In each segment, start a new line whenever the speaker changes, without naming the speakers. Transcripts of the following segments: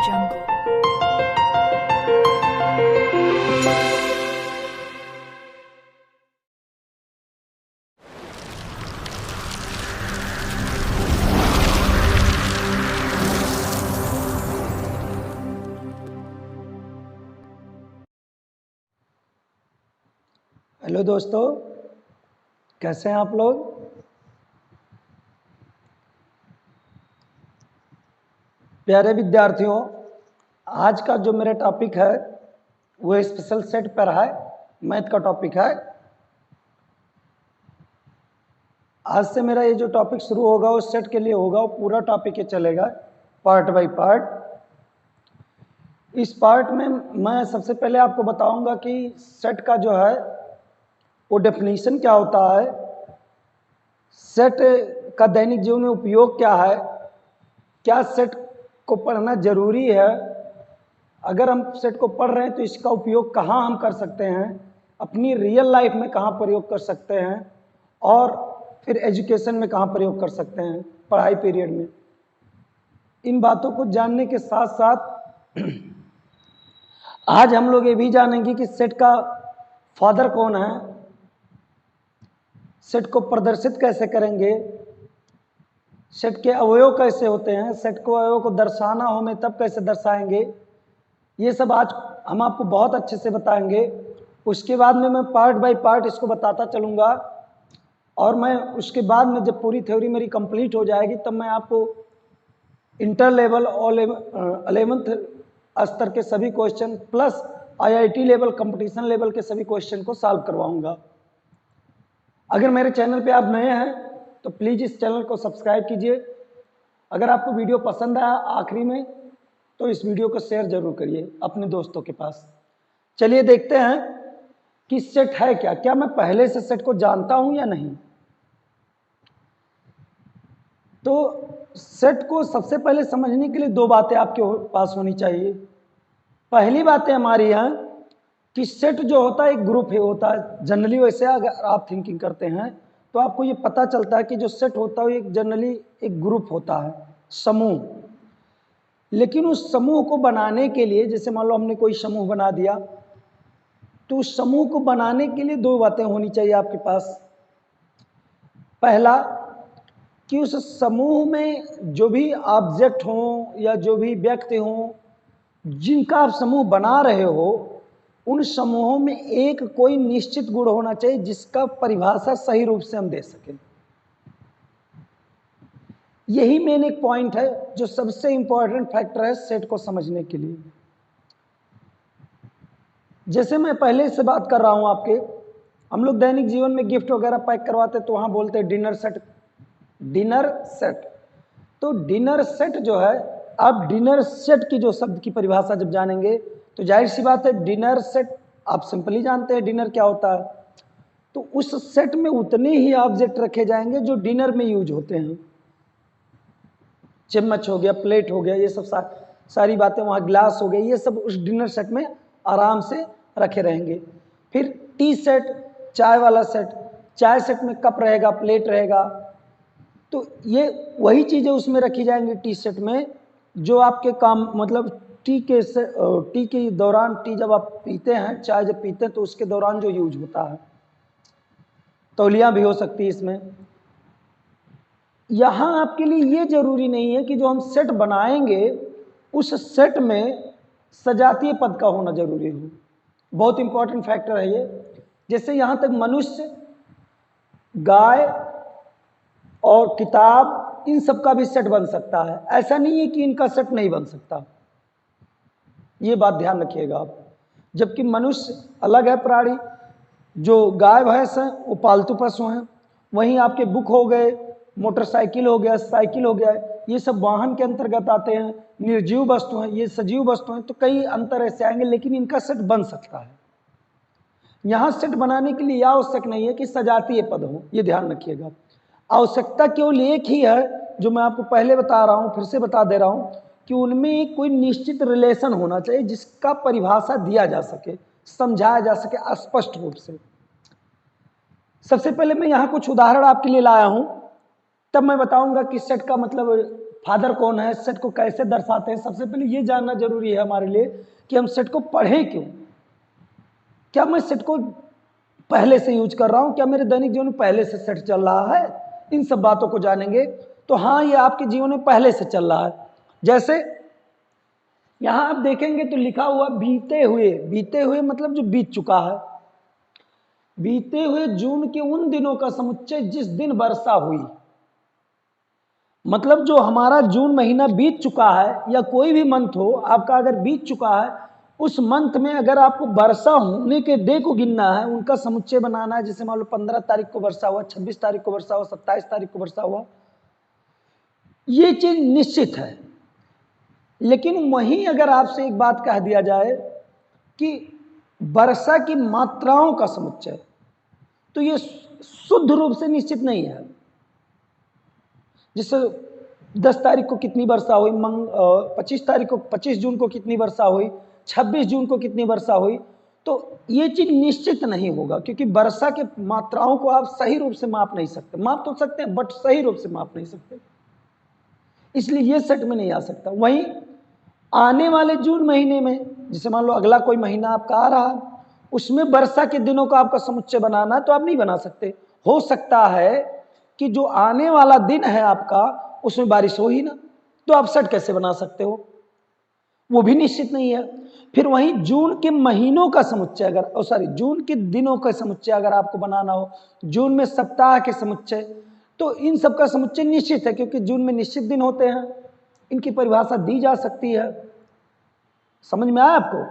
jungle.
Hello दोस्तों, कैसे हैं आप लोग। प्यारे विद्यार्थियों, आज का जो मेरा टॉपिक है वो स्पेशल सेट पर है, मैथ का टॉपिक है। आज से मेरा ये जो टॉपिक शुरू होगा वो सेट के लिए होगा, वो पूरा टॉपिक ये चलेगा पार्ट बाय पार्ट। इस पार्ट में मैं सबसे पहले आपको बताऊंगा कि सेट का जो है वो डेफिनेशन क्या होता है, सेट का दैनिक जीवन में उपयोग क्या है, क्या सेट को पढ़ना जरूरी है, अगर हम सेट को पढ़ रहे हैं तो इसका उपयोग कहाँ हम कर सकते हैं, अपनी रियल लाइफ में कहाँ प्रयोग कर सकते हैं, और फिर एजुकेशन में कहाँ प्रयोग कर सकते हैं पढ़ाई पीरियड में। इन बातों को जानने के साथ साथ आज हम लोग ये भी जानेंगे कि सेट का फादर कौन है, सेट को प्रदर्शित कैसे करेंगे, सेट के अवयव कैसे होते हैं, सेट को अवयव को दर्शाना हो में तब कैसे दर्शाएंगे, ये सब आज हम आपको बहुत अच्छे से बताएंगे। उसके बाद में मैं पार्ट बाय पार्ट इसको बताता चलूँगा, और मैं उसके बाद में जब पूरी थ्योरी मेरी कंप्लीट हो जाएगी तब मैं आपको इंटर लेवल और 11th स्तर के सभी question plus IIT level competition level के सभी क्वेश्चन को सॉल्व करवाऊंगा। अगर मेरे चैनल पे आप नए हैं तो प्लीज़ इस चैनल को सब्सक्राइब कीजिए। अगर आपको वीडियो पसंद आया आखिरी में तो इस वीडियो को शेयर जरूर करिए अपने दोस्तों के पास। चलिए देखते हैं कि सेट है क्या, क्या मैं पहले से सेट को जानता हूं या नहीं। तो सेट को सबसे पहले समझने के लिए दो बातें आपके पास होनी चाहिए। पहली बात है हमारी यहाँ कि सेट जो होता है एक ग्रुप ही होता है। जनरली वैसे अगर आप थिंकिंग करते हैं तो आपको ये पता चलता है कि जो सेट होता है एक जनरली एक ग्रुप होता है, समूह। लेकिन उस समूह को बनाने के लिए, जैसे मान लो हमने कोई समूह बना दिया, तो उस समूह को बनाने के लिए दो बातें होनी चाहिए आपके पास। पहला कि उस समूह में जो भी ऑब्जेक्ट हों या जो भी व्यक्ति हों जिनका आप समूह बना रहे हो, उन समूहों में एक कोई निश्चित गुण होना चाहिए जिसका परिभाषा सही रूप से हम दे सकें। यही मेन एक पॉइंट है जो सबसे इंपॉर्टेंट फैक्टर है सेट को समझने के लिए। जैसे मैं पहले से बात कर रहा हूं आपके, हम लोग दैनिक जीवन में गिफ्ट वगैरह पैक करवाते तो वहां बोलते हैं डिनर सेट, डिनर सेट। तो डिनर सेट जो है, आप डिनर सेट की जो शब्द की परिभाषा जब जानेंगे तो जाहिर सी बात है डिनर सेट आप सिंपली जानते हैं डिनर क्या होता है। तो उस सेट में उतने ही ऑब्जेक्ट रखे जाएंगे जो डिनर में यूज होते हैं। चम्मच हो गया, प्लेट हो गया, ये सब सारी बातें, वहाँ ग्लास हो गया, ये सब उस डिनर सेट में आराम से रखे रहेंगे। फिर टी सेट, चाय वाला सेट, चाय सेट में कप रहेगा, प्लेट रहेगा, तो ये वही चीज़ें उसमें रखी जाएंगी टी सेट में जो आपके काम, मतलब टी के दौरान, टी जब आप पीते हैं, चाय जब पीते हैं तो उसके दौरान जो यूज होता है। तौलिया भी हो सकती है इसमें। यहाँ आपके लिए ये जरूरी नहीं है कि जो हम सेट बनाएंगे उस सेट में सजातीय पद का होना जरूरी हो। बहुत इंपॉर्टेंट फैक्टर है ये। जैसे यहाँ तक मनुष्य, गाय और किताब, इन सब का भी सेट बन सकता है। ऐसा नहीं है कि इनका सेट नहीं बन सकता, ये बात ध्यान रखिएगा आप। जबकि मनुष्य अलग है प्राणी, जो गाय भैंस हैं वो पालतू पशु हैं। वहीं आपके बुक हो गए, मोटरसाइकिल हो गया, साइकिल हो गया, ये सब वाहन के अंतर्गत आते हैं। निर्जीव वस्तु हैं, ये सजीव वस्तु हैं। तो कई अंतर ऐसे आएंगे, लेकिन इनका सेट बन सकता है। यहाँ सेट बनाने के लिए यह आवश्यक नहीं है कि सजातीय पद हो, ये ध्यान रखिएगा। आवश्यकता केवल एक ही है जो मैं आपको पहले बता रहा हूँ, फिर से बता दे रहा हूँ, कि उनमें एक कोई निश्चित रिलेशन होना चाहिए जिसका परिभाषा दिया जा सके, समझाया जा सके स्पष्ट रूप से। सबसे पहले मैं यहाँ कुछ उदाहरण आपके लिए लाया हूँ, तब मैं बताऊंगा कि सेट का मतलब फादर कौन है, सेट को कैसे दर्शाते हैं। सबसे पहले ये जानना जरूरी है हमारे लिए कि हम सेट को पढ़ें क्यों। क्या मैं सेट को पहले से यूज कर रहा हूं, क्या मेरे दैनिक जीवन में पहले से सेट चल रहा है, इन सब बातों को जानेंगे तो हाँ ये आपके जीवन में पहले से चल रहा है। जैसे यहां आप देखेंगे तो लिखा हुआ बीते हुए, बीते हुए मतलब जो बीत चुका है। बीते हुए जून के उन दिनों का समुच्चय जिस दिन वर्षा हुई, मतलब जो हमारा जून महीना बीत चुका है या कोई भी मंथ हो आपका अगर बीत चुका है, उस मंथ में अगर आपको वर्षा होने के डे को गिनना है, उनका समुच्चय बनाना है। जैसे मान लो 15 तारीख को वर्षा हुआ, 26 तारीख को वर्षा हुआ, 27 तारीख को वर्षा हुआ, ये चीज निश्चित है। लेकिन वहीं अगर आपसे एक बात कह दिया जाए कि वर्षा की मात्राओं का समुच्चय, तो ये शुद्ध रूप से निश्चित नहीं है। जैसे 10 तारीख को कितनी वर्षा हुई, 25 जून को कितनी वर्षा हुई, 26 जून को कितनी वर्षा हुई, तो ये चीज निश्चित नहीं होगा, क्योंकि वर्षा के मात्राओं को आप सही रूप से माप नहीं सकते। माप तो सकते हैं बट सही रूप से माप नहीं सकते, इसलिए ये सेट में नहीं आ सकता। वहीं आने वाले जून महीने में, जैसे मान लो अगला कोई महीना आपका आ रहा, उसमें वर्षा के दिनों का आपका समुच्चय बनाना, तो आप नहीं बना सकते। हो सकता है कि जो आने वाला दिन है आपका उसमें बारिश हो ही ना, तो आप सेट कैसे बना सकते हो, वो भी निश्चित नहीं है। फिर वहीं जून के महीनों का समुच्चय अगर जून के दिनों का समुच्चय अगर आपको बनाना हो, जून में सप्ताह के समुच्चय, तो इन सब का समुच्चय निश्चित है, क्योंकि जून में निश्चित दिन होते हैं, इनकी परिभाषा दी जा सकती है। समझ में आया आपको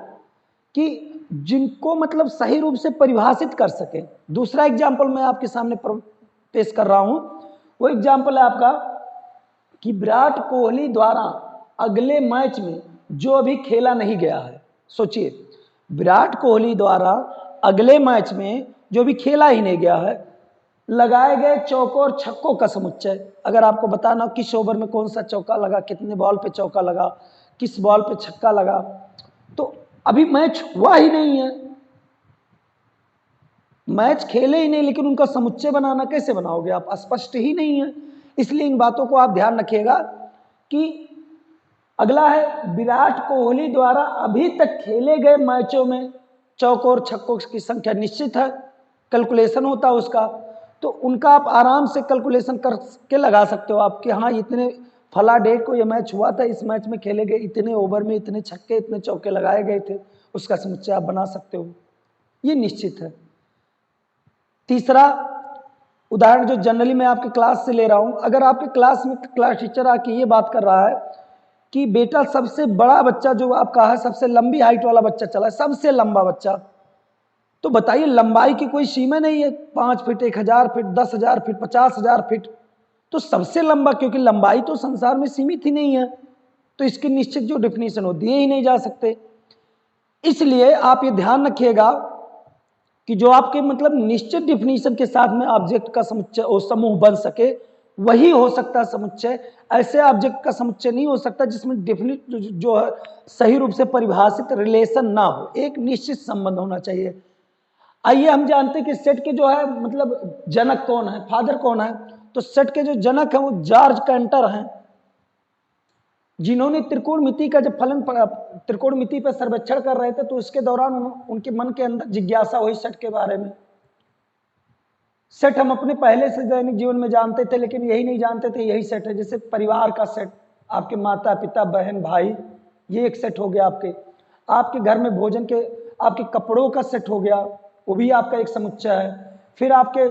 कि जिनको मतलब सही रूप से परिभाषित कर सके। दूसरा एग्जाम्पल मैं आपके सामने पेश कर रहा हूं, वो एग्जाम्पल है आपका कि विराट कोहली द्वारा अगले मैच में जो अभी खेला नहीं गया है। सोचिए, विराट कोहली द्वारा अगले मैच में जो भी खेला ही नहीं गया है, लगाए गए चौकों और छक्कों का समुच्चय। अगर आपको बताना किस ओवर में कौन सा चौका लगा, कितने बॉल पे चौका लगा, किस बॉल पे छक्का लगा, तो अभी मैच हुआ ही नहीं है, मैच खेले ही नहीं, लेकिन उनका समुच्चय बनाना कैसे बनाओगे आप, स्पष्ट ही नहीं है। इसलिए इन बातों को आप ध्यान रखिएगा कि अगला है विराट कोहली द्वारा अभी तक खेले गए मैचों में चौकों और छक्कों की संख्या निश्चित है, कैलकुलेशन होता है उसका, तो उनका आप आराम से कैलकुलेशन करके लगा सकते हो आप कि हाँ इतने फला डेट को ये मैच हुआ था, इस मैच में खेले गए इतने ओवर में इतने छक्के इतने चौके लगाए गए थे, उसका समुच्चय आप बना सकते हो, ये निश्चित है। तीसरा उदाहरण जो जनरली मैं आपके क्लास से ले रहा हूं, अगर आपके क्लास में क्लास टीचर आके ये बात कर रहा है कि बेटा सबसे बड़ा बच्चा जो आपका है, सबसे लंबी हाइट वाला बच्चा चला है, सबसे लंबा बच्चा, तो बताइए लंबाई की कोई सीमा नहीं है, 5 फीट, 1000 फीट, 10,000 फीट, 50,000 फीट, तो सबसे लंबा, क्योंकि लंबाई तो संसार में सीमित ही नहीं है, तो इसकी निश्चित जो डेफिनेशन हो दिए ही नहीं जा सकते। इसलिए आप ये ध्यान रखिएगा कि जो आपके मतलब निश्चित डेफिनेशन के साथ में ऑब्जेक्ट का समुच्चय और समूह बन सके, वही हो सकता है समुच्चय। ऐसे ऑब्जेक्ट का समुच्चय नहीं हो सकता जिसमें डेफिनेट जो है सही रूप से परिभाषित रिलेशन ना हो, एक निश्चित संबंध होना चाहिए। आइए हम जानते हैं कि सेट के जो है मतलब जनक कौन है, फादर कौन है, तो सेट के जो जनक है वो जॉर्ज कैंटर हैं, जिन्होंने त्रिकोणमिति का जब त्रिकोणमिति पर सर्वेक्षण कर रहे थे, तो उसके दौरान उनके मन के अंदर जिज्ञासा हुई सेट के बारे में। सेट हम अपने पहले से दैनिक जीवन में जानते थे, लेकिन यही नहीं जानते थे यही सेट है। जैसे परिवार का सेट, आपके माता पिता बहन भाई, ये एक सेट हो गया। आपके घर में भोजन के आपके कपड़ों का सेट हो गया, वो भी आपका एक समुच्चय है। फिर आपके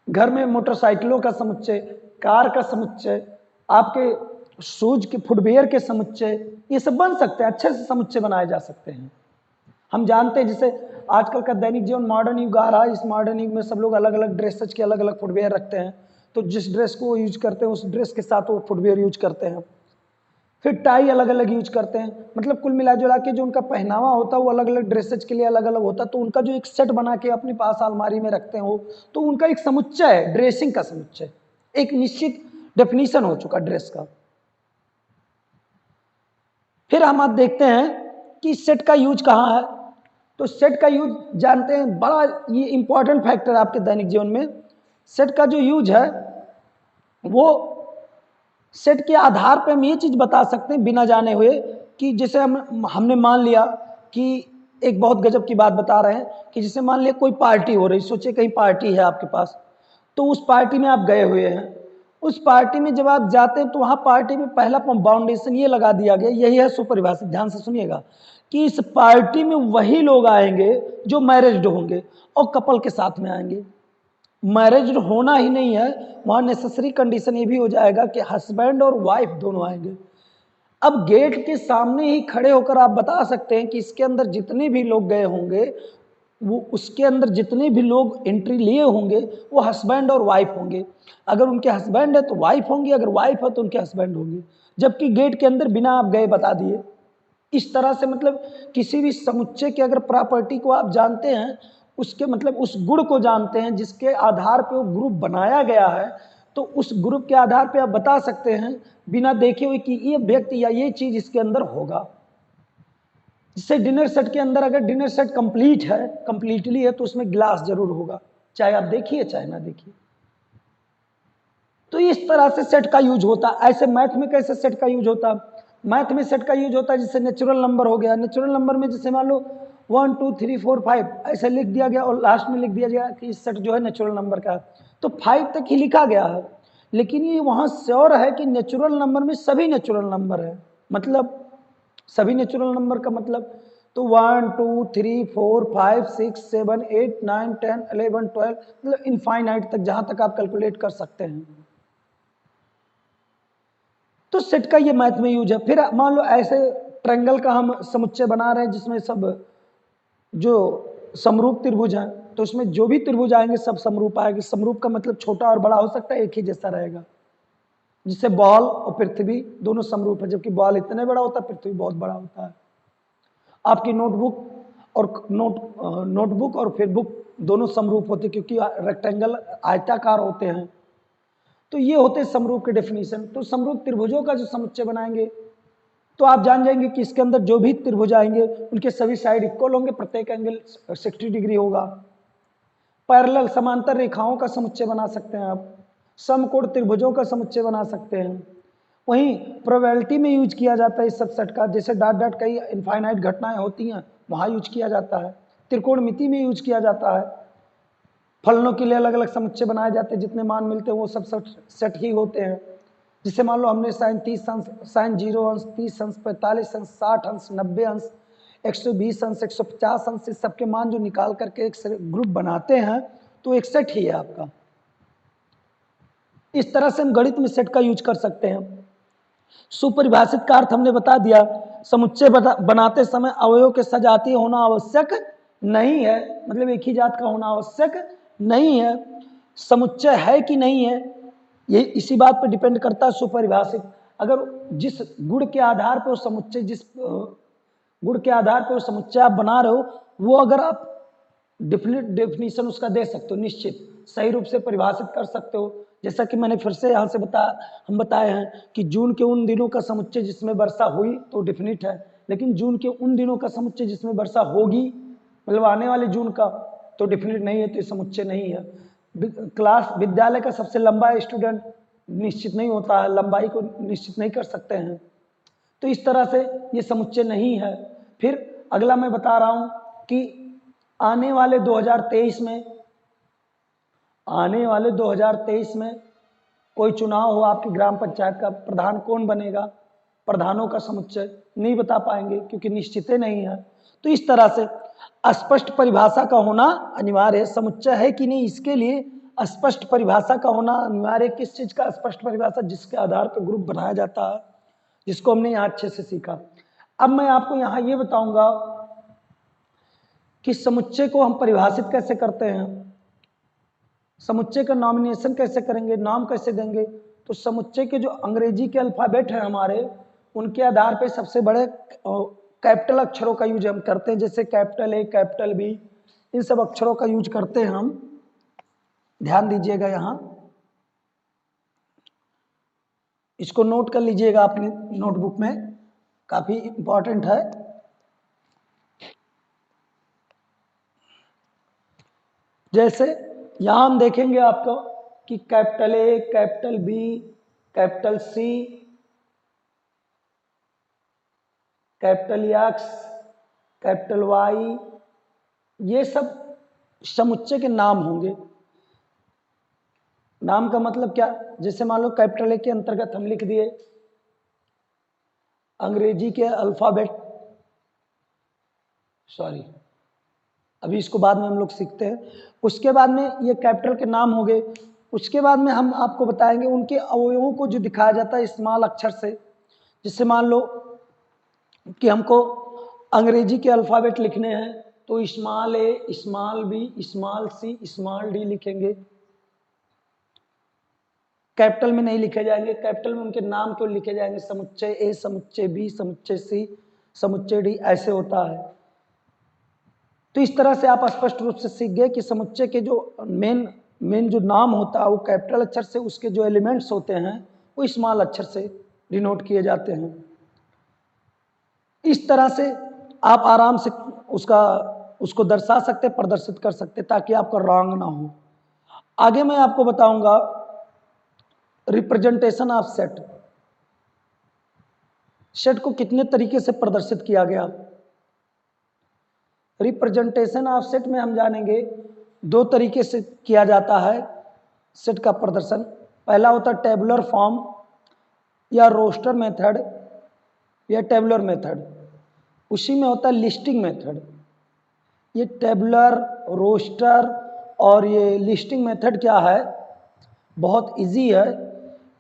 घर में मोटरसाइकिलों का समुच्चय, कार का समुच्चय, आपके शूज के फुटवेयर के समुच्चय, ये सब बन सकते हैं, अच्छे से समुच्चय बनाए जा सकते हैं। हम जानते हैं जैसे आजकल का दैनिक जीवन मॉडर्न युग आ रहा है, इस मॉडर्न युग में सब लोग अलग अलग ड्रेसेज के अलग अलग फुटवेयर रखते हैं, तो जिस ड्रेस को वो यूज करते हैं उस ड्रेस के साथ वो फुटवेयर यूज करते हैं। फिर टाई अलग अलग यूज करते हैं, मतलब कुल मिला जुला के जो उनका पहनावा होता है वो अलग अलग ड्रेसेज के लिए अलग अलग होता है, तो उनका जो एक सेट बना के अपने पास अलमारी में रखते हैं वो, तो उनका एक समुच्चय है, ड्रेसिंग का समुच्चय, एक निश्चित डेफिनेशन हो चुका ड्रेस का। फिर हम आप देखते हैं कि सेट का यूज कहाँ है, तो सेट का यूज जानते हैं, बड़ा ये इंपॉर्टेंट फैक्टर है आपके दैनिक जीवन में। सेट का जो यूज है वो सेट के आधार पे हम ये चीज़ बता सकते हैं बिना जाने हुए कि जैसे हमने मान लिया कि एक बहुत गजब की बात बता रहे हैं कि जैसे मान लिया कोई पार्टी हो रही, सोचिए कहीं पार्टी है आपके पास, तो उस पार्टी में आप गए हुए हैं। उस पार्टी में जब आप जाते हैं तो वहाँ पार्टी में पहला बाउंडेशन ये लगा दिया गया, यही है सुपरिभाषित, ध्यान से सुनिएगा, कि इस पार्टी में वही लोग आएंगे जो मैरिज्ड होंगे और कपल के साथ में आएंगे। मैरिज होना ही नहीं है, वहाँ नेसेसरी कंडीशन ये भी हो जाएगा कि हस्बैंड और वाइफ दोनों आएंगे। अब गेट के सामने ही खड़े होकर आप बता सकते हैं कि इसके अंदर जितने भी लोग गए होंगे, वो उसके अंदर जितने भी लोग एंट्री लिए होंगे वो हस्बैंड और वाइफ होंगे। अगर उनके हस्बैंड है तो वाइफ होंगी, अगर वाइफ है तो उनके हस्बैंड होंगे, जबकि गेट के अंदर बिना आप गए बता दिए। इस तरह से मतलब किसी भी समुच्चय के अगर प्रॉपर्टी को आप जानते हैं, उसके मतलब उस गुण को जानते हैं जिसके आधार पे वो ग्रुप बनाया गया है, तो उस ग्रुप के आधार पे आप बता सकते हैं बिना देखे हुए कि ये व्यक्ति या ये चीज इसके अंदर होगा। जिससे डिनर सेट के अंदर अगर डिनर सेट कंप्लीट है, कंप्लीटली है, तो उसमें ग्लास जरूर होगा, चाहे आप देखिए चाहे ना देखिए। तो इस तरह से सेट का यूज होता है। ऐसे मैथ में कैसे सेट का यूज होता है? मैथ में सेट का यूज होता है जैसे नेचुरल नंबर हो गया, नेचुरल नंबर में जैसे मान लो 1 2 3 4 5 ऐसे लिख दिया गया और लास्ट में लिख दिया गया कि इस सेट जो है नेचुरल नंबर का है, तो 5 तक ही लिखा गया है, लेकिन ये वहाँ श्योर है कि नेचुरल नंबर में सभी नेचुरल नंबर है। मतलब सभी नेचुरल नंबर का मतलब तो 1 2 3 4 5 6 7 8 9 10 11 12 मतलब इनफाइनाइट तक, जहाँ तक आप कैलकुलेट कर सकते हैं। तो सेट का ये मैथ में यूज है। फिर मान लो ऐसे ट्रायंगल का हम समुच्चय बना रहे हैं जिसमें सब जो समरूप त्रिभुज हैं, तो उसमें जो भी त्रिभुज आएंगे सब समरूप आएंगे। समरूप का मतलब छोटा और बड़ा हो सकता है, एक ही जैसा रहेगा। जिससे बॉल और पृथ्वी दोनों समरूप है, जबकि बॉल इतने बड़ा होता है, पृथ्वी बहुत बड़ा होता है। आपकी नोटबुक और फिर बुक दोनों समरूप होते क्योंकि रेक्टेंगल आयताकार होते हैं। तो ये होते समरूप के डेफिनेशन। तो समरूप त्रिभुजों का जो समुच्चय बनाएंगे तो आप जान जाएंगे कि इसके अंदर जो भी त्रिभुज आएंगे उनके सभी साइड इक्वल होंगे, प्रत्येक एंगल 60 डिग्री होगा। पैरेलल समांतर रेखाओं का समुच्चय बना सकते हैं आप, समकोण त्रिभुजों का समुच्चय बना सकते हैं। वहीं प्रोबेबिलिटी में यूज किया जाता है इस सब सेट का, जैसे डॉट डॉट कई इनफाइनाइट घटनाएं होती हैं वहां यूज किया जाता है। त्रिकोणमिति में यूज किया जाता है। फलनों के लिए अलग अलग समुच्चय बनाए जाते हैं, जितने मान मिलते हैं वो सब सेट ही होते हैं। जिससे मान लो हमने साइन 30 अंश, साइन 0 अंश, 30 अंश, 45 अंश, 60 अंश, 90 अंश, 120 अंश, 150 अंश, इस सबके मान जो निकाल करके एक ग्रुप बनाते हैं तो एक सेट ही है आपका। इस तरह से हम गणित में सेट का यूज कर सकते हैं। सुपरिभाषित का अर्थ हमने बता दिया, समुच्चय बनाते समय अवयव के सजातीय होना आवश्यक नहीं है, मतलब एक ही जात का होना आवश्यक नहीं है। समुच्चय है कि नहीं है ये इसी बात पर डिपेंड करता है। सुपरिभाषित अगर जिस गुण के आधार पर समुच्चय, जिस गुण के आधार पर समुच्चय आप बना रहे हो, वो अगर आप डेफिनेशन उसका दे सकते हो, निश्चित सही रूप से परिभाषित कर सकते हो। जैसा कि मैंने फिर से यहाँ से हम बताए हैं कि जून के उन दिनों का समुच्चय जिसमें वर्षा हुई तो डेफिनिट है, लेकिन जून के उन दिनों का समुच्चय जिसमें वर्षा होगी, मतलब आने वाले जून का, तो डेफिनिट नहीं है, तो ये समुच्चय नहीं है। क्लास विद्यालय का सबसे लंबा स्टूडेंट निश्चित नहीं होता है, लंबाई को निश्चित नहीं कर सकते हैं, तो इस तरह से ये समुच्चय नहीं है। फिर अगला मैं बता रहा हूं कि आने वाले 2023 में कोई चुनाव हो आपकी ग्राम पंचायत का, प्रधान कौन बनेगा, प्रधानों का समुच्चय नहीं बता पाएंगे क्योंकि निश्चित नहीं है। तो इस तरह से स्पष्ट परिभाषा का होना अनिवार्य है। समुच्चय है कि नहीं, इसके लिए स्पष्ट परिभाषा का होना अनिवार्य है। किस चीज का स्पष्ट परिभाषा? जिसके आधार पर ग्रुप बनाया जाता है, जिसको हमने यहाँ अच्छे से सीखा। अब मैं आपको यहाँ ये बताऊंगा कि समुच्चय को हम परिभाषित कैसे करते हैं, समुच्चय का नॉमिनेशन कैसे करेंगे, नाम कैसे देंगे। तो समुच्चय के जो अंग्रेजी के अल्फाबेट है हमारे, उनके आधार पे सबसे बड़े कैपिटल अक्षरों का यूज हम करते हैं, जैसे कैपिटल ए, कैपिटल बी, इन सब अक्षरों का यूज करते हैं हम। ध्यान दीजिएगा, यहाँ इसको नोट कर लीजिएगा अपनी नोटबुक में, काफी इंपॉर्टेंट है। जैसे यहां हम देखेंगे आपको कि capital A, capital B, capital C, capital X, capital Y, ये सब समुच्चय के नाम होंगे। नाम का मतलब क्या, जैसे मान लो कैपिटल ए के अंतर्गत हम लिख दिए अंग्रेजी के अल्फाबेट, सॉरी अभी इसको बाद में हम लोग सीखते हैं। उसके बाद में ये कैपिटल के नाम हो गए। उसके बाद में हम आपको बताएंगे उनके अवयवों को जो दिखाया जाता है स्मॉल अक्षर से। जैसे मान लो कि हमको अंग्रेजी के अल्फाबेट लिखने हैं तो स्मॉल ए, small B, small C, small D लिखेंगे। कैपिटल में नहीं लिखे जाएंगे, कैपिटल में उनके नाम क्यों लिखे जाएंगे, समुच्चय ए, समुच्चय बी, समुच्चय सी, समुच्चय डी, ऐसे होता है। तो इस तरह से आप स्पष्ट रूप से सीख गए कि समुच्चय के जो मेन जो नाम होता है वो कैपिटल अक्षर से, उसके जो एलिमेंट्स होते हैं वो स्मॉल अक्षर से डिनोट किए जाते हैं। इस तरह से आप आराम से उसको दर्शा सकते, प्रदर्शित कर सकते, ताकि आपका रॉन्ग ना हो। आगे मैं आपको बताऊंगा रिप्रेजेंटेशन ऑफ सेट। सेट को कितने तरीके से प्रदर्शित किया गया। रिप्रेजेंटेशन ऑफ सेट में हम जानेंगे दो तरीके से किया जाता है सेट का प्रदर्शन। पहला होता है टेबुलर फॉर्म या रोस्टर मेथड या टेबुलर मेथड। उसी में होता है लिस्टिंग मेथड। ये टेबुलर, रोस्टर और ये लिस्टिंग मेथड क्या है, बहुत इजी है।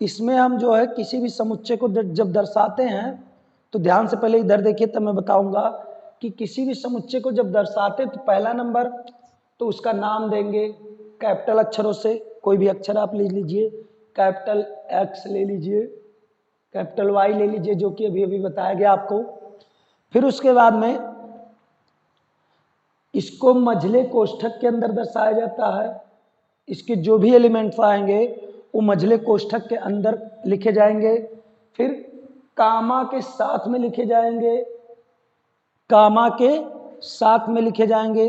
इसमें हम जो है किसी भी समुच्चय को जब दर्शाते हैं तो ध्यान से पहले इधर देखिए, तब मैं बताऊंगा कि किसी भी समुच्चय को जब दर्शाते तो पहला नंबर तो उसका नाम देंगे कैपिटल अक्षरों से। कोई भी अक्षर आप ले लीजिए, कैपिटल एक्स ले लीजिए, कैपिटल वाई ले लीजिए, जो कि अभी अभी बताया गया आपको। फिर उसके बाद में इसको मझले कोष्ठक के अंदर दर्शाया जाता है। इसके जो भी एलिमेंट्स आएंगे वो मझले कोष्ठक के अंदर लिखे जाएंगे। फिर कामा के साथ में लिखे जाएंगे, कामा के साथ में लिखे जाएंगे।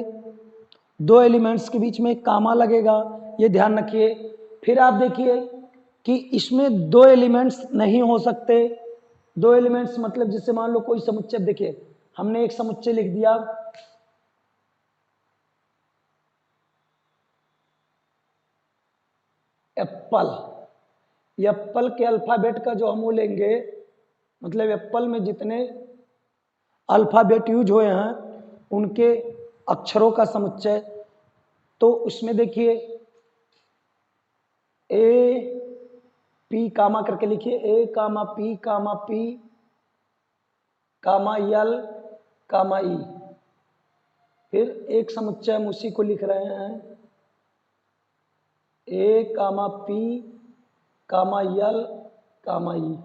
दो एलिमेंट्स के बीच में कामा लगेगा, ये ध्यान रखिए। फिर आप देखिए कि इसमें दो एलिमेंट्स नहीं हो सकते। दो एलिमेंट्स मतलब जैसे मान लो कोई समुच्चय, देखिए हमने एक समुच्चय लिख दिया एप्पल। एप्पल के अल्फाबेट का जो हम वो लेंगे, मतलब एप्पल में जितने अल्फाबेट यूज हुए हैं उनके अक्षरों का समुच्चय। तो उसमें देखिए ए पी कामा करके लिखिए, ए कामा पी कामा यल कामा ई। फिर एक समुच्चय हम उसी को लिख रहे हैं, ए कामा पी कामा यल कामा ई।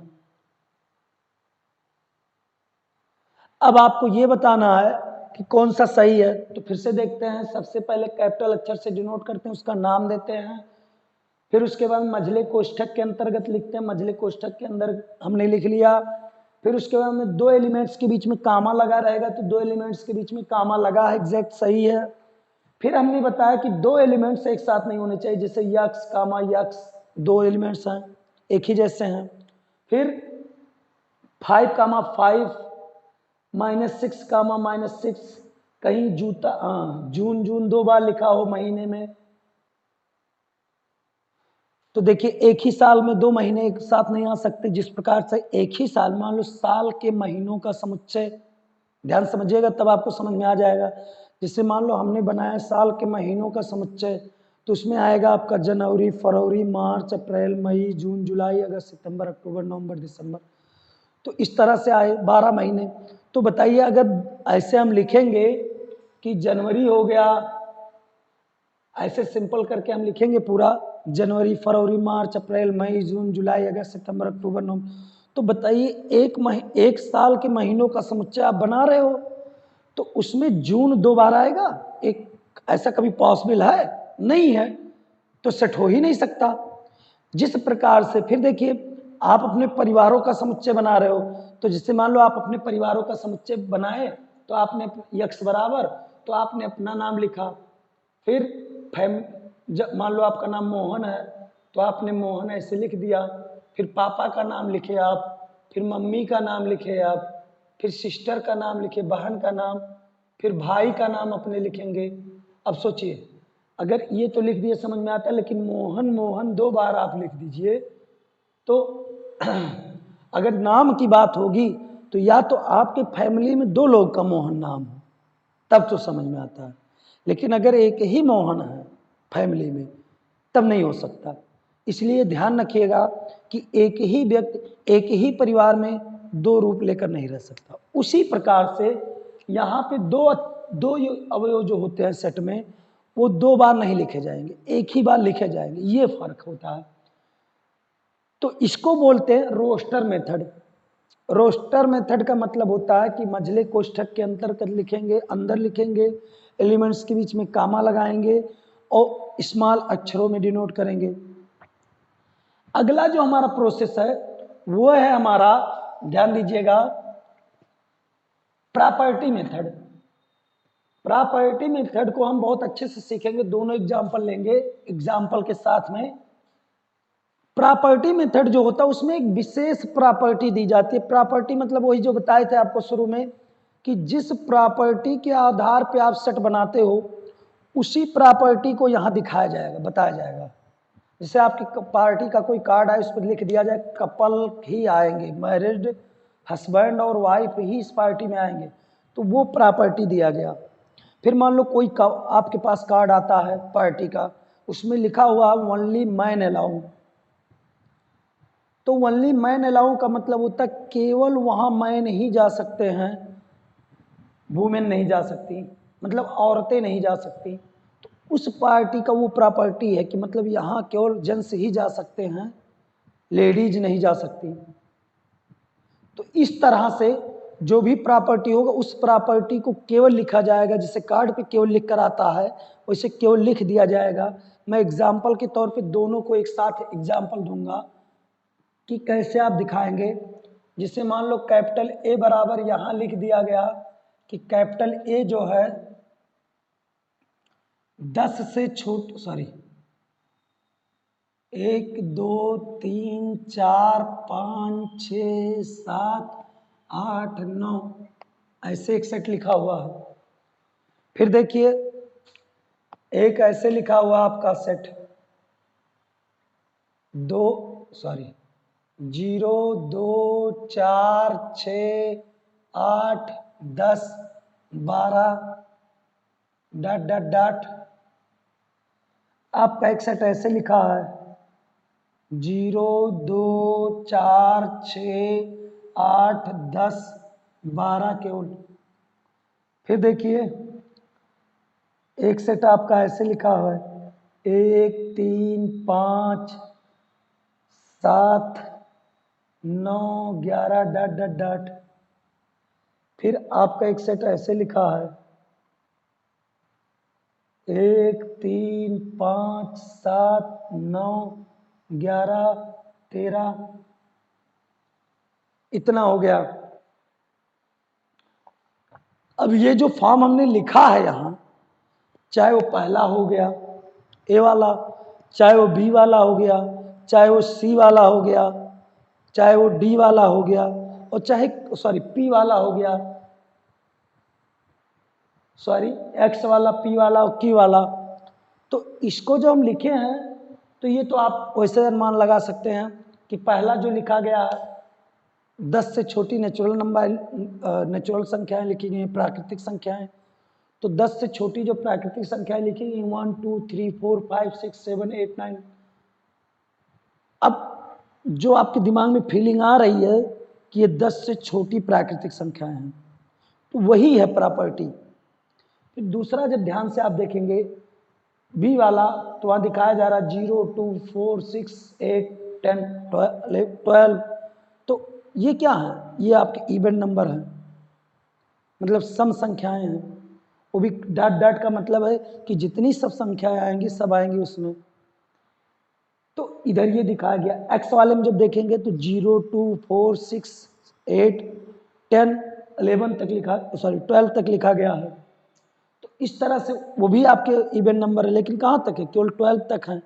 अब आपको ये बताना है कि कौन सा सही है, तो फिर से देखते हैं। सबसे पहले कैपिटल अक्षर से डिनोट करते हैं, उसका नाम देते हैं। फिर उसके बाद मझले कोष्ठक के अंतर्गत लिखते हैं, मझले कोष्ठक के अंदर हमने लिख लिया। फिर उसके बाद में दो एलिमेंट्स के बीच में कामा लगा रहेगा, तो दो एलिमेंट्स के बीच में कामा लगा है, एग्जैक्ट सही है। फिर हमने बताया कि दो एलिमेंट्स एक साथ नहीं होने चाहिए, जैसे यक्स कामा यक्स, दो एलिमेंट्स हैं एक ही जैसे हैं। फिर 5 कामा 5 -6 कामा -6, कहीं जूता जून जून दो बार लिखा हो महीने में, तो देखिए एक ही साल में दो महीने एक साथ नहीं आ सकते। जिस प्रकार से एक ही साल, मान लो साल के महीनों का समुच्चय, ध्यान समझिएगा तब आपको समझ में आ जाएगा। जैसे मान लो हमने बनाया साल के महीनों का समुच्चय, तो उसमें आएगा आपका जनवरी, फरवरी, मार्च, अप्रैल, मई, जून, जुलाई, अगस्त, सितंबर, अक्टूबर, नवंबर, दिसंबर। तो इस तरह से आए 12 महीने। तो बताइए अगर ऐसे हम लिखेंगे कि जनवरी हो गया, ऐसे सिंपल करके हम लिखेंगे पूरा जनवरी, फरवरी, मार्च, अप्रैल, मई, जून, जुलाई, अगस्त, सितंबर, अक्टूबर, नवंबर, तो बताइए एक साल के महीनों का समुच्चय आप बना रहे हो तो उसमें जून दो बार आएगा? एक ऐसा कभी पॉसिबल है? नहीं है, तो सेट हो ही नहीं सकता। जिस प्रकार से फिर देखिए आप अपने परिवारों का समुच्चय बना रहे हो, तो जिससे मान लो आप अपने परिवारों का समुच्चय बनाए तो आपने यक्स बराबर, तो आपने अपना नाम लिखा। फिर मान लो आपका नाम मोहन है तो आपने मोहन ऐसे लिख दिया। फिर पापा का नाम लिखे आप, फिर मम्मी का नाम लिखे आप, फिर सिस्टर का नाम लिखे, बहन का नाम, फिर भाई का नाम अपने लिखेंगे। अब सोचिए, अगर ये तो लिख दिए समझ में आता है, लेकिन मोहन मोहन 2 बार आप लिख दीजिए तो अगर नाम की बात होगी तो या तो आपके फैमिली में 2 लोग का मोहन नाम हो, तब तो समझ में आता है। लेकिन अगर एक ही मोहन है फैमिली में, तब नहीं हो सकता। इसलिए ध्यान रखिएगा कि एक ही व्यक्ति एक ही परिवार में 2 रूप लेकर नहीं रह सकता। उसी प्रकार से यहाँ पे दो अवयव जो होते हैं सेट में, वो 2 बार नहीं लिखे जाएंगे, एक ही बार लिखे जाएंगे, ये फर्क होता है। तो इसको बोलते हैं रोस्टर मेथड। रोस्टर मेथड का मतलब होता है कि मझले कोष्ठक के अंतर्गत लिखेंगे, अंदर लिखेंगे, एलिमेंट्स के बीच में कामा लगाएंगे और स्मॉल अक्षरों में डिनोट करेंगे। अगला जो हमारा प्रोसेस है वो है हमारा, ध्यान दीजिएगा, प्रॉपर्टी मेथड। प्रॉपर्टी मेथड को हम बहुत अच्छे से सीखेंगे, दोनों एग्जाम्पल लेंगे, एग्जाम्पल के साथ में। प्रॉपर्टी मेथड जो होता है उसमें एक विशेष प्रॉपर्टी दी जाती है। प्रॉपर्टी मतलब वही जो बताए थे आपको शुरू में, कि जिस प्रॉपर्टी के आधार पे आप सेट बनाते हो उसी प्रॉपर्टी को यहाँ दिखाया जाएगा, बताया जाएगा। जैसे आपकी पार्टी का कोई कार्ड है, उस पर लिख दिया जाए कपल ही आएंगे, मैरिड हस्बैंड और वाइफ ही इस पार्टी में आएंगे, तो वो प्रॉपर्टी दिया गया। फिर मान लो कोई आपके पास कार्ड आता है पार्टी का, उसमें लिखा हुआ ओनली मैन अलाउ, तो ओनली मैन अलाउ का मतलब होता है केवल वहाँ मैन ही जा सकते हैं, वुमेन नहीं जा सकती, मतलब औरतें नहीं जा सकती। तो उस पार्टी का वो प्रॉपर्टी है कि मतलब यहाँ केवल जेंट्स ही जा सकते हैं, लेडीज नहीं जा सकती। तो इस तरह से जो भी प्रॉपर्टी होगा उस प्रॉपर्टी को केवल लिखा जाएगा, जिसे कार्ड पे केवल लिख कर आता है वैसे केवल लिख दिया जाएगा। मैं एग्जाम्पल के तौर पे दोनों को एक साथ एग्जाम्पल दूंगा कि कैसे आप दिखाएंगे। जिसे मान लो कैपिटल ए बराबर यहाँ लिख दिया गया कि कैपिटल ए जो है 10 से छोट, सॉरी 1 2 3 4 5 6 7 8 9 ऐसे एक सेट लिखा हुआ है। फिर देखिए एक ऐसे लिखा हुआ आपका सेट 0 2 4 6 8 10 12 डॉट डॉट डॉट। आपका एक सेट ऐसे लिखा है 0 2 4 6 8 10 12 केवल। फिर देखिए एक सेट आपका ऐसे लिखा है 1 3 5 7 9 11 डॉट डॉट डॉट। फिर आपका एक सेट ऐसे लिखा है 1 3 5 7 9 11 13, इतना हो गया। अब ये जो फॉर्म हमने लिखा है यहाँ, चाहे वो पहला हो गया ए वाला, चाहे वो बी वाला हो गया, चाहे वो सी वाला हो गया, चाहे वो डी वाला हो गया, और चाहे सॉरी पी वाला हो गया, सॉरी एक्स वाला, पी वाला और क्यू वाला। तो इसको जो हम लिखे हैं तो ये तो आप वैसे अनुमान लगा सकते हैं कि पहला जो लिखा गया है 10 से छोटी नेचुरल नंबर, नेचुरल संख्याएं लिखी गई, प्राकृतिक संख्याएं। तो 10 से छोटी जो प्राकृतिक संख्याएं लिखी गई 1 2 3 4 5 6 7 8 9। अब जो आपके दिमाग में फीलिंग आ रही है कि ये 10 से छोटी प्राकृतिक संख्याएं हैं, तो वही है प्रॉपर्टी। फिर दूसरा जब ध्यान से आप देखेंगे बी वाला, तो वहाँ दिखाया जा रहा है 0 2 4 6 8 10 12। तो ये क्या है, ये आपके इवन नंबर हैं, मतलब सम संख्याएं हैं। वो भी डॉट डॉट का मतलब है कि जितनी सब संख्याएं आएंगी सब आएंगी उसमें। तो इधर ये दिखाया गया। एक्स वाले में जब देखेंगे तो 0 2 4 6 8 10 11 तक लिखा, सॉरी 12 तक लिखा गया है। तो इस तरह से वो भी आपके इवन नंबर है, लेकिन कहाँ तक है, केवल 12 तक है।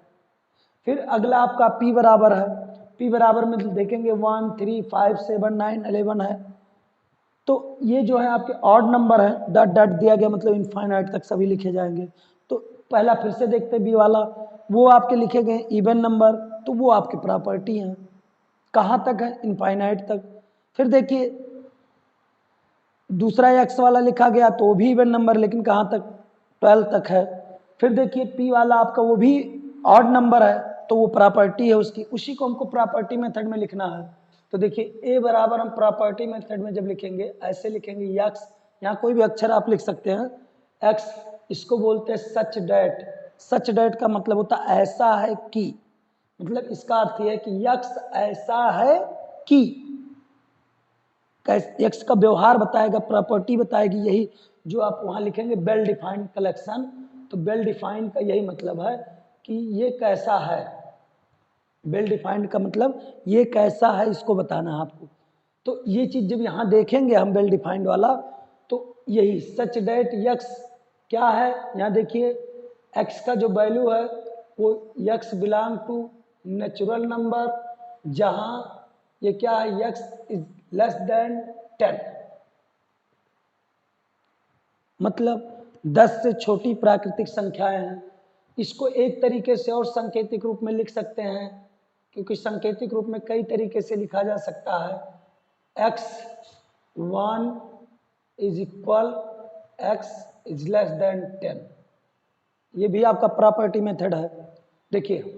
फिर अगला आपका P बराबर है, p बराबर में देखेंगे 1 3 5 7 9 11 है, तो ये जो है आपके ऑड नंबर है, डॉट डॉट दिया गया मतलब इनफाइनाइट तक सभी लिखे जाएंगे। तो पहला फिर से देखते हैं बी वाला, वो आपके लिखे गए इवन नंबर, तो वो आपकी प्रॉपर्टी हैं। कहाँ तक है? इनफाइनाइट तक। फिर देखिए दूसरा एक्स वाला लिखा गया तो वो भी इवन नंबर, लेकिन कहाँ तक? 12 तक है। फिर देखिए पी वाला आपका वो भी ऑड नंबर है, तो वो प्रॉपर्टी है उसकी, उसी को हमको प्रॉपर्टी मेथड में लिखना है। तो देखिए ए बराबर हम प्रॉपर्टी मेथड में जब लिखेंगे ऐसे लिखेंगे यक्स, यहाँ कोई भी अक्षर आप लिख सकते हैं, एक्स, इसको बोलते हैं सच डेट। सच डेट का मतलब होता है ऐसा है कि, मतलब इसका अर्थ यह है कि यक्स ऐसा है कि, एक्स का व्यवहार बताएगा, प्रॉपर्टी बताएगी, यही जो आप वहां लिखेंगे वेल डिफाइंड कलेक्शन। तो वेल डिफाइंड का यही मतलब है कि ये कैसा है, वेल डिफाइंड का मतलब ये कैसा है, इसको बताना है आपको। तो ये चीज जब यहाँ देखेंगे हम वेल डिफाइंड वाला, तो यही सच डेट यक्स क्या है, यहाँ देखिए एक्स का जो वैल्यू है वो x belong to natural number, जहां ये क्या है, यक्स इज लेस देन 10, मतलब 10 से छोटी प्राकृतिक संख्याएं हैं। इसको एक तरीके से और सांकेतिक रूप में लिख सकते हैं, क्योंकि सांकेतिक रूप में कई तरीके से लिखा जा सकता है। x1 is equal x is less than 10, ये भी आपका प्रॉपर्टी मेथड है। देखिए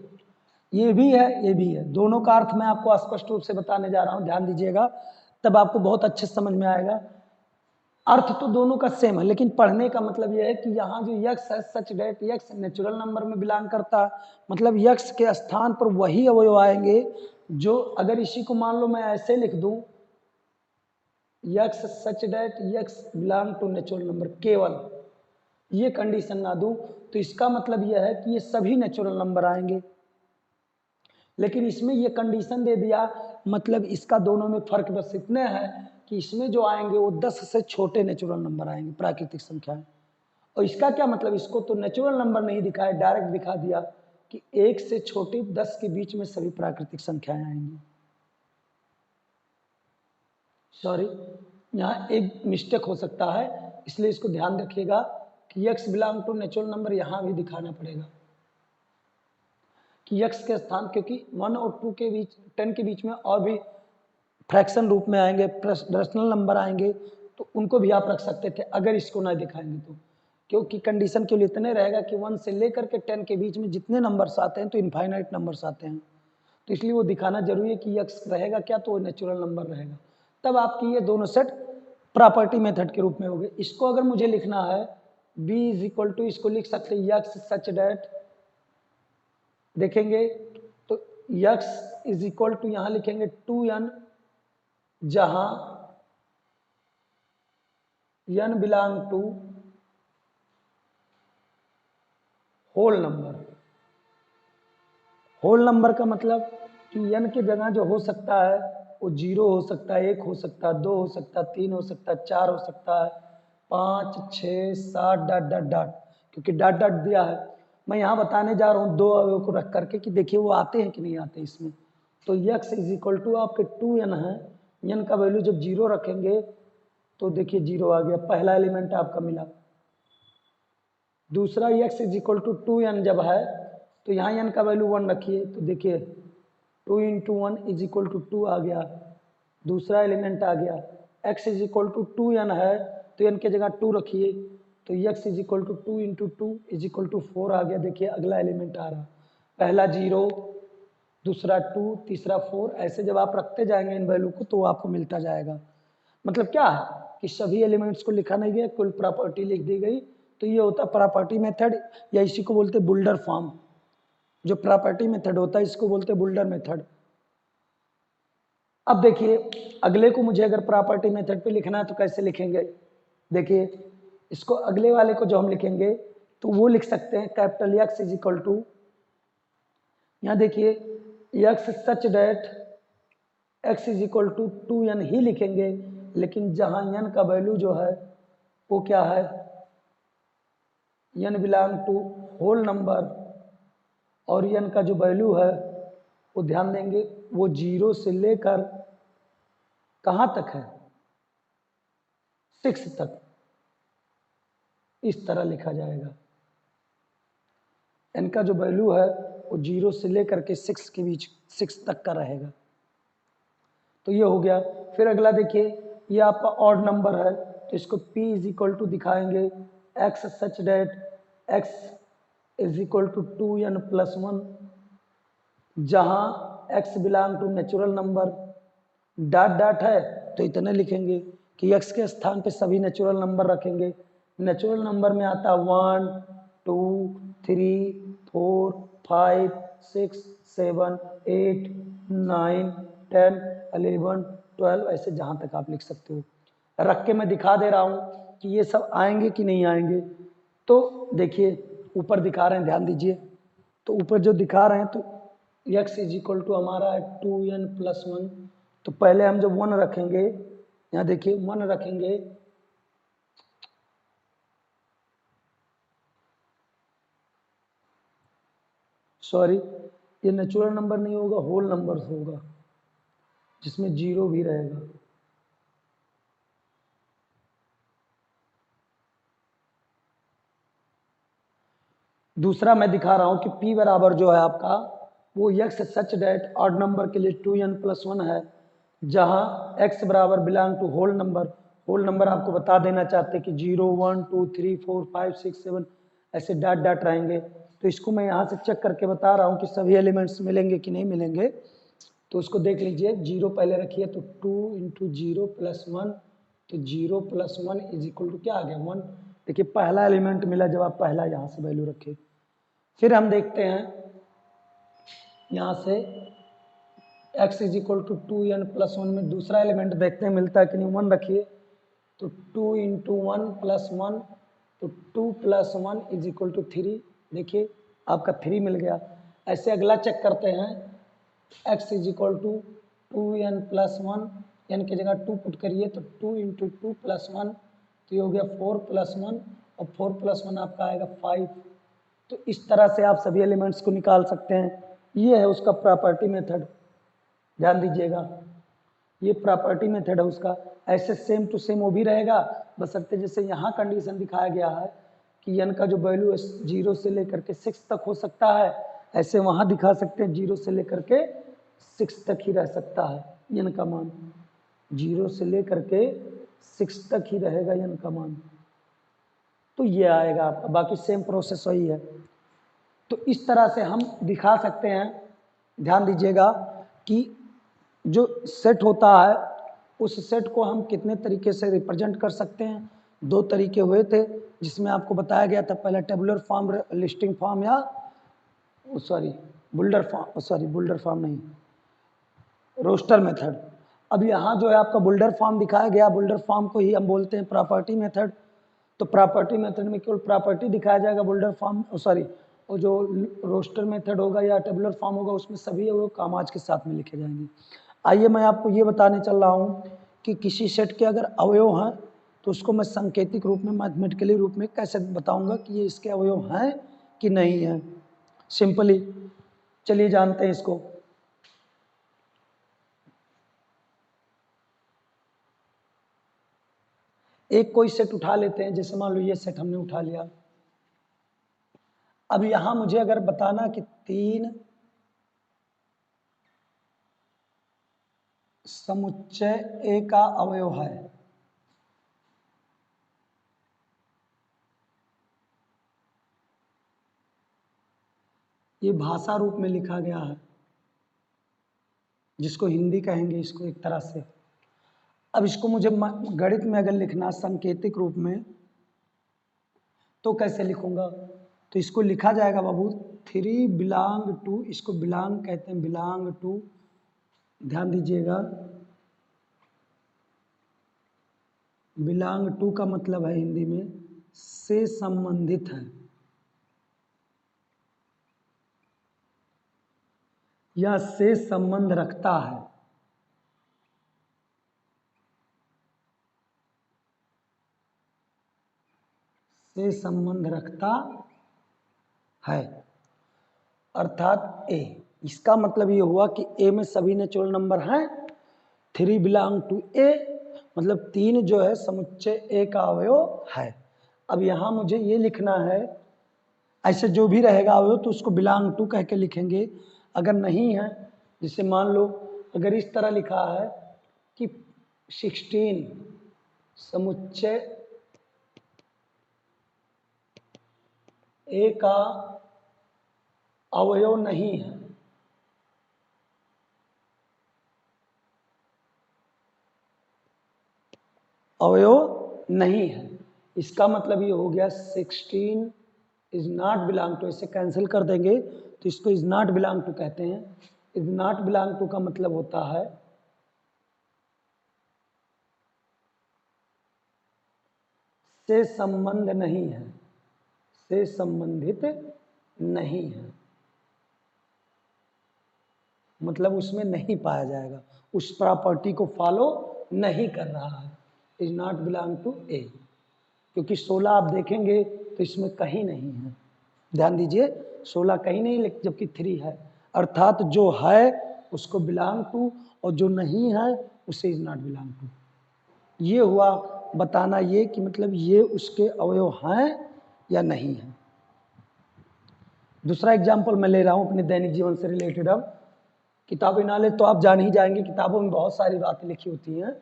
ये भी है, ये भी है, दोनों का अर्थ मैं आपको स्पष्ट रूप से बताने जा रहा हूं, ध्यान दीजिएगा, तब आपको बहुत अच्छे समझ में आएगा। अर्थ तो दोनों का सेम है, लेकिन पढ़ने का मतलब यह है कि यहाँ जो यक्स है सच डेट यक्स नेचुरल नंबर में बिलोंग करता है, मतलब यक्स के स्थान पर वही अवयव आएंगे जो, अगर इसी को मान लो मैं ऐसे लिख दूं, x such that x belong to natural number, केवल ये कंडीशन ना दूं, तो इसका मतलब यह है कि ये सभी नेचुरल नंबर आएंगे। लेकिन इसमें ये कंडीशन दे दिया, मतलब इसका दोनों में फर्क बस इतने है कि इसमें जो आएंगे वो 10 से छोटे नेचुरल नंबर आएंगे, प्राकृतिक संख्याएं। और इसका क्या मतलब, इसको तो नेचुरल नंबर नहीं दिखाया, डायरेक्ट दिखा दिया कि 1 से छोटी 10 के बीच में सभी प्राकृतिक संख्याएं आएंगी। सॉरी, यहाँ एक मिस्टेक हो सकता है, इसलिए इसको ध्यान रखिएगा कि x belong to natural number यहाँ भी दिखाना पड़ेगा कि x के स्थान, क्योंकि 1 और 2 के बीच 10 के बीच में और भी फ्रैक्शन रूप में आएंगे, रेशनल नंबर आएंगे, तो उनको भी आप रख सकते थे अगर इसको ना दिखाएंगे तो, क्योंकि कंडीशन केवल इतने रहेगा कि 1 से लेकर के 10 के बीच में जितने नंबर्स आते हैं तो इनफाइनाइट नंबर्स आते हैं, तो इसलिए वो दिखाना जरूरी है कि x रहेगा क्या, तो वो नेचुरल नंबर रहेगा। तब आपकी ये दोनों सेट प्रॉपर्टी मेथड के रूप में हो गए। इसको अगर मुझे लिखना है b इज इक्वल टू, इसको लिख सकते हैं यक्स सच डेट, देखेंगे तो यक्स इज इक्वल टू यहां लिखेंगे 2n, जहां n belong to whole number. Whole number का मतलब कि n की जगह जो हो सकता है वो 0 हो सकता है, 1 हो सकता है, 2 हो सकता है, 3 हो सकता है, 4 हो सकता है, 5 6 7 डॉट डॉट डॉट, क्योंकि डॉट डॉट दिया है। मैं यहाँ बताने जा रहा हूँ दो अवयव को रख करके कि देखिए वो आते हैं कि नहीं आते इसमें। तो x इज इक्वल टू आपके 2n है, n का वैल्यू जब 0 रखेंगे तो देखिए 0 आ गया, पहला एलिमेंट आपका मिला। दूसरा x is equal to 2n जब है तो यहाँ n का वैल्यू 1 रखिए, तो देखिए 2 इंटू 1 इज इक्वल टू 2 आ गया, दूसरा एलिमेंट आ गया। x is equal to 2n है तो n के जगह 2 रखिए, तो x is equal to 2 into 2 is equal to 4 आ गया। देखिए अगला एलिमेंट आ रहा, पहला 0, दूसरा 2, तीसरा 4, ऐसे जब आप रखते जाएंगे इन वैल्यू को तो आपको मिलता जाएगा। मतलब क्या है कि सभी एलिमेंट्स को लिखा नहीं गया, कुल प्रॉपर्टी लिख दी गई। तो ये होता है प्रॉपर्टी मेथड, या इसी को बोलते हैं बुल्डर फॉर्म। जो प्रॉपर्टी मेथड होता है इसको बोलते हैं बुल्डर मेथड। अब देखिए अगले को मुझे अगर प्रॉपर्टी मेथड पे लिखना है तो कैसे लिखेंगे, देखिए इसको अगले वाले को जो हम लिखेंगे तो वो लिख सकते हैं capital X is equal to, यहाँ देखिए x such that x is equal to 2n ही लिखेंगे, लेकिन जहां n का वैल्यू जो है वो क्या है, n belong to whole number, और n का जो वैल्यू है वो ध्यान देंगे वो 0 से लेकर कहाँ तक है, 6 तक, इस तरह लिखा जाएगा। n का जो वैल्यू है वो 0 से लेकर के 6 के बीच, 6 तक का रहेगा। तो ये हो गया। फिर अगला देखिए, ये आपका ऑड नंबर है, तो इसको p इज इक्वल टू दिखाएंगे x such that x is equal to 2n+1, जहाँ x belong to natural number, dot dot है तो इतने लिखेंगे कि x के स्थान पे सभी नेचुरल नंबर रखेंगे। नेचुरल नंबर में आता 1 2 3 4 5 6 7 8 9 10 11 12, ऐसे जहाँ तक आप लिख सकते हो। रख के मैं दिखा दे रहा हूँ कि ये सब आएंगे कि नहीं आएंगे। तो देखिए ऊपर दिखा रहे हैं, ध्यान दीजिए। तो ऊपर जो दिखा रहे हैं तो x इज इक्वल टू हमारा है 2n+1। तो पहले हम जब 1 रखेंगे, यहाँ देखिए 1 रखेंगे, सॉरी ये नेचुरल नंबर नहीं होगा, होल नंबर होगा जिसमें 0 भी रहेगा। दूसरा मैं दिखा रहा हूं कि p बराबर जो है आपका वो x such that odd number के लिए 2n+1 है, जहां x बराबर belong to whole number. Whole number आपको बता देना चाहते हैं कि 0 1 2 3 4 5 6 7 ऐसे डॉट डॉट रहेंगे। तो इसको मैं यहाँ से चेक करके बता रहा हूँ कि सभी एलिमेंट्स मिलेंगे कि नहीं मिलेंगे। तो उसको देख लीजिए, 0 पहले रखिए तो 2 × 0 + 1, तो 0 + 1 इज इक्वल टू क्या आ गया 1। देखिए पहला एलिमेंट मिला जब आप पहला यहाँ से वैल्यू रखे। फिर हम देखते हैं यहाँ से x is equal to 2n+1 में दूसरा एलिमेंट देखते हैं मिलता है कि नहीं। 1 रखिए तो 2 × 1 + 1, तो 2 + 1 इज इक्वल टू 3। देखिए आपका 3 मिल गया। ऐसे अगला चेक करते हैं, x is equal to 2n+1, n की जगह 2 पुट करिए तो 2 × 2 + 1, तो ये हो गया 4 + 1, और 4 + 1 आपका आएगा 5। तो इस तरह से आप सभी एलिमेंट्स को निकाल सकते हैं। ये है उसका प्रॉपर्टी मेथड, ध्यान दीजिएगा, ये प्रॉपर्टी मेथड है उसका। ऐसे सेम टू सेम वो भी रहेगा, बशर्ते जैसे यहाँ कंडीशन दिखाया गया है कि n का जो वैल्यू है 0 से लेकर के 6 तक हो सकता है, ऐसे वहाँ दिखा सकते हैं 0 से लेकर के 6 तक ही रह सकता है n का मान, 0 से लेकर के 6 तक ही रहेगा n का मान। तो ये आएगा आपका, बाकी सेम प्रोसेस वही है। तो इस तरह से हम दिखा सकते हैं। ध्यान दीजिएगा कि जो सेट होता है उस सेट को हम कितने तरीके से रिप्रेजेंट कर सकते हैं। 2 तरीके हुए थे जिसमें आपको बताया गया था, पहला टेबुलर फॉर्म, लिस्टिंग फॉर्म, या बुल्डर फॉर्म नहीं, रोस्टर मेथड। अब यहाँ जो है आपका बुल्डर फॉर्म दिखाया गया, बुल्डर फॉर्म को ही हम बोलते हैं प्रॉपर्टी मेथड। तो प्रॉपर्टी मेथड में केवल प्रॉपर्टी दिखाया जाएगा, बुल्डर फॉर्म और जो रोस्टर मेथड होगा या टेबुलर फॉर्म होगा उसमें सभी वो कामाज के साथ में लिखे जाएंगे। आइए मैं आपको ये बताने चल रहा हूँ कि किसी सेट के अगर अवयव हैं तो उसको मैं सांकेतिक रूप में, मैथमेटिकली रूप में कैसे बताऊंगा कि ये इसके अवयव हैं कि नहीं हैं। सिंपली चलिए जानते हैं इसको। एक कोई सेट उठा लेते हैं, जैसे मान लो ये सेट हमने उठा लिया। अब यहां मुझे अगर बताना कि 3 समुच्चय ए का अवयव है, ये भाषा रूप में लिखा गया है, जिसको हिंदी कहेंगे इसको एक तरह से। अब इसको मुझे गणित में अगर लिखना सांकेतिक रूप में तो कैसे लिखूंगा। तो इसको लिखा जाएगा बाबू 3 बिलोंग टू, इसको बिलोंग कहते हैं, बिलोंग टू, ध्यान दीजिएगा, बिलोंग टू का मतलब है हिंदी में से संबंधित है या से संबंध रखता है। से संबंध रखता है, अर्थात ए। इसका मतलब ये हुआ कि ए में सभी नेचुरल नंबर हैं, 3 बिलोंग टू ए, मतलब 3 जो है समुच्चय ए का अवयव है। अब यहाँ मुझे ये लिखना है, ऐसे जो भी रहेगा अवयव तो उसको बिलोंग टू कह के लिखेंगे। अगर नहीं है, जैसे मान लो अगर इस तरह लिखा है कि 16 समुच्चय ए का अवयव नहीं है, अवयव नहीं है, इसका मतलब ये हो गया 16 इज नॉट बिलोंग टू, इसे कैंसिल कर देंगे तो इसको इज नॉट बिलोंग टू कहते हैं। इज नॉट बिलोंग टू का मतलब होता है से संबंध नहीं है, से संबंधित नहीं है, मतलब उसमें नहीं पाया जाएगा, उस प्रॉपर्टी को फॉलो नहीं कर रहा है, इज नॉट बिलोंग टू ए। क्योंकि 16 आप देखेंगे तो इसमें कहीं नहीं है, ध्यान दीजिए 16 कहीं नहीं, जबकि 3 है, अर्थात जो है उसको बिलोंग टू और जो नहीं है उसे इज नॉट बिलोंग टू। ये हुआ बताना ये कि मतलब ये उसके अवयव हैं या नहीं है। दूसरा एग्जाम्पल मैं ले रहा हूं अपने दैनिक जीवन से रिलेटेड। अब किताबी नॉलेज तो आप जान ही जाएंगे, किताबों में बहुत सारी बातें लिखी होती हैं।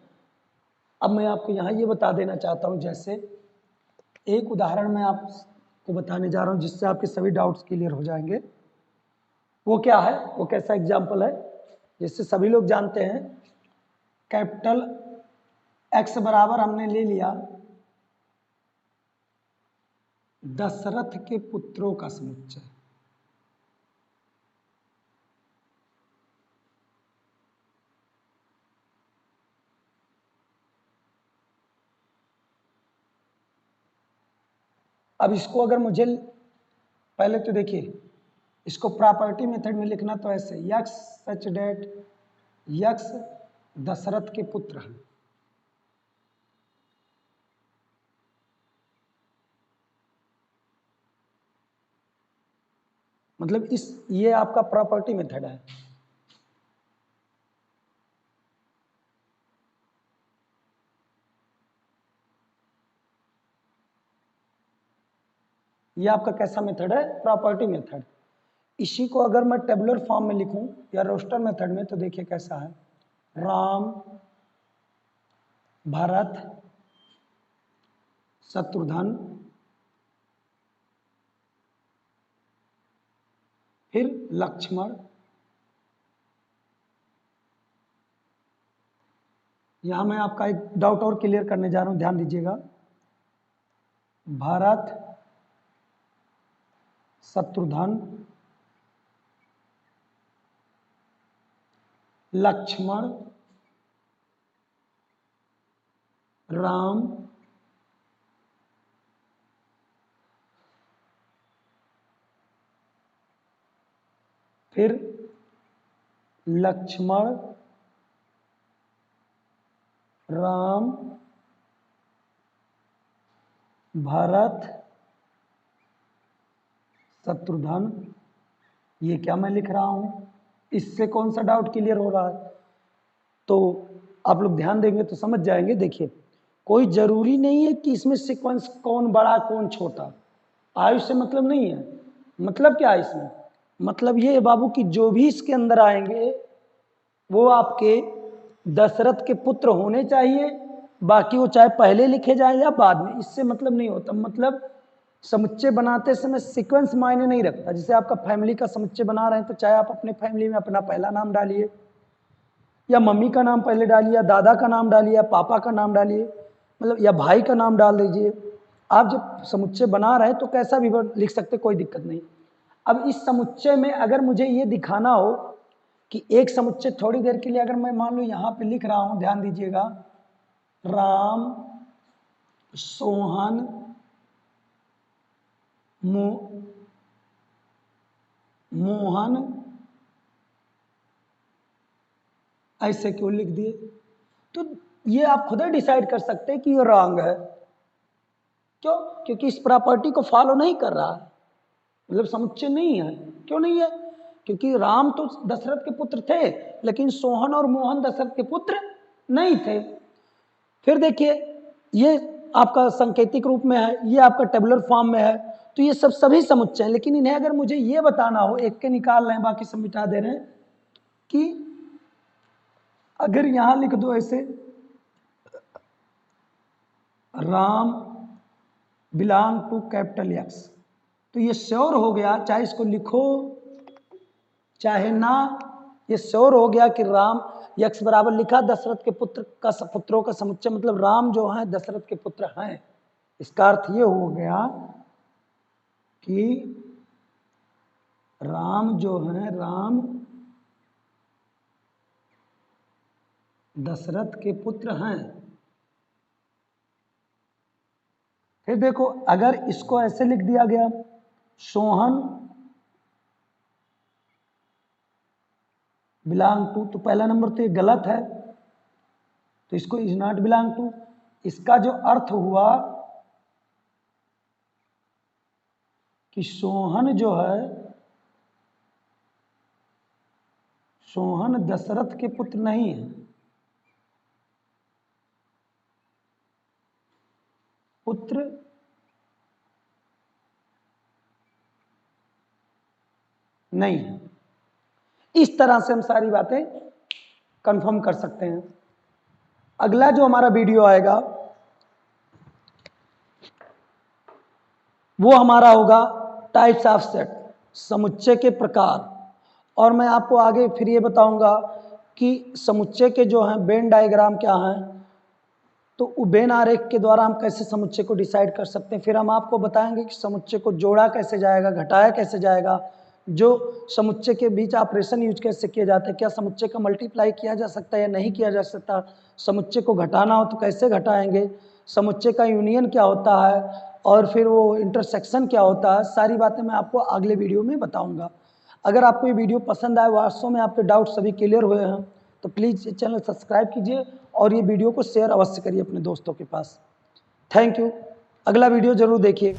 अब मैं आपको यहाँ ये बता देना चाहता हूँ, जैसे एक उदाहरण मैं आपको बताने जा रहा हूँ जिससे आपके सभी डाउट्स क्लियर हो जाएंगे। वो क्या है, वो कैसा एग्जाम्पल है, जिससे सभी लोग जानते हैं कैपिटल एक्स बराबर हमने ले लिया दशरथ के पुत्रों का समुच्चय। अब इसको अगर मुझे पहले तो देखिए, इसको प्रॉपर्टी मेथड में लिखना तो ऐसे x such that x Dasharath के पुत्र हैं, मतलब इस ये आपका प्रॉपर्टी मेथड है। ये आपका कैसा मेथड है, प्रॉपर्टी मेथड। इसी को अगर मैं टेबुलर फॉर्म में लिखूं या रोस्टर मेथड में तो देखिए कैसा है, राम भरत शत्रुघ्न फिर लक्ष्मण। यहां मैं आपका एक डाउट और क्लियर करने जा रहा हूं, ध्यान दीजिएगा, भरत शत्रुघ्न लक्ष्मण राम फिर लक्ष्मण राम भरत शत्रुघ्न। ये क्या मैं लिख रहा हूं, इससे कौन सा डाउट क्लियर हो रहा है? तो आप लोग ध्यान देंगे तो समझ जाएंगे। देखिए कोई जरूरी नहीं है कि इसमें सीक्वेंस कौन बड़ा कौन छोटा, आयु से मतलब नहीं है। मतलब क्या है इसमें, मतलब ये है बाबू कि जो भी इसके अंदर आएंगे वो आपके दशरथ के पुत्र होने चाहिए, बाकी वो चाहे पहले लिखे जाए या बाद में, इससे मतलब नहीं होता। मतलब समुच्चय बनाते समय सीक्वेंस मायने नहीं रखता। जैसे आपका फैमिली का समुच्चय बना रहे हैं तो चाहे आप अपने फैमिली में अपना पहला नाम डालिए या मम्मी का नाम पहले डालिए या दादा का नाम डालिए या पापा का नाम डालिए, मतलब या भाई का नाम डाल दीजिए। आप जब समुच्चय बना रहे हैं तो कैसा भी लिख सकते, कोई दिक्कत नहीं। अब इस समुच्चय में अगर मुझे ये दिखाना हो कि एक समुच्चय थोड़ी देर के लिए अगर मैं मान लो यहाँ पे लिख रहा हूँ, ध्यान दीजिएगा, राम सोहन मोहन, ऐसे क्यों लिख दिए? तो ये आप खुद ही डिसाइड कर सकते हैं कि ये रॉन्ग है। क्यों? क्योंकि इस प्रॉपर्टी को फॉलो नहीं कर रहा है, मतलब समुच्चय नहीं है। क्यों नहीं है? क्योंकि राम तो दशरथ के पुत्र थे, लेकिन सोहन और मोहन दशरथ के पुत्र नहीं थे। फिर देखिए, ये आपका सांकेतिक रूप में है, ये आपका टेबुलर फॉर्म में है, तो ये सब सभी समुच्चय हैं। लेकिन इन्हें अगर मुझे ये बताना हो, एक के निकाल रहे हैं, बाकी सब मिटा दे रहे हैं, कि अगर यहां लिख दो ऐसे, Ram belong to capital X, तो ये श्योर हो गया, चाहे इसको लिखो चाहे ना, ये श्योर हो गया कि राम, यक्स बराबर लिखा दशरथ के पुत्र का पुत्रों का समुच्चय, मतलब राम जो है दशरथ के पुत्र हैं। इसका अर्थ ये हो गया कि राम जो है, राम दशरथ के पुत्र हैं। फिर देखो, अगर इसको ऐसे लिख दिया गया, सोहन बिलोंग टू, तो पहला नंबर तो ये गलत है, तो इसको इज नॉट बिलोंग टू। इसका जो अर्थ हुआ कि सोहन जो है, सोहन दशरथ के पुत्र नहीं है, पुत्र नहीं है। इस तरह से हम सारी बातें कंफर्म कर सकते हैं। अगला जो हमारा वीडियो आएगा वो हमारा होगा टाइप्स ऑफ सेट, समुच्चय के प्रकार। और मैं आपको आगे फिर ये बताऊंगा कि समुच्चय के जो हैं वेन डायग्राम क्या हैं, तो वेन आरेख के द्वारा हम कैसे समुच्चय को डिसाइड कर सकते हैं। फिर हम आपको बताएंगे कि समुच्चय को जोड़ा कैसे जाएगा, घटाया कैसे जाएगा, जो समुच्चय के बीच ऑपरेशन यूज कैसे किए जाते हैं, क्या समुच्चय का मल्टीप्लाई किया जा सकता है या नहीं किया जा सकता, समुच्चय को घटाना हो तो कैसे घटाएंगे, समुच्चय का यूनियन क्या होता है, और फिर वो इंटरसेक्शन क्या होता है। सारी बातें मैं आपको अगले वीडियो में बताऊंगा। अगर आपको ये वीडियो पसंद आए, वास्तव में आपके डाउट सभी क्लियर हुए हैं, तो प्लीज़ ये चैनल सब्सक्राइब कीजिए और ये वीडियो को शेयर अवश्य करिए अपने दोस्तों के पास। Thank you. अगला वीडियो ज़रूर देखिए।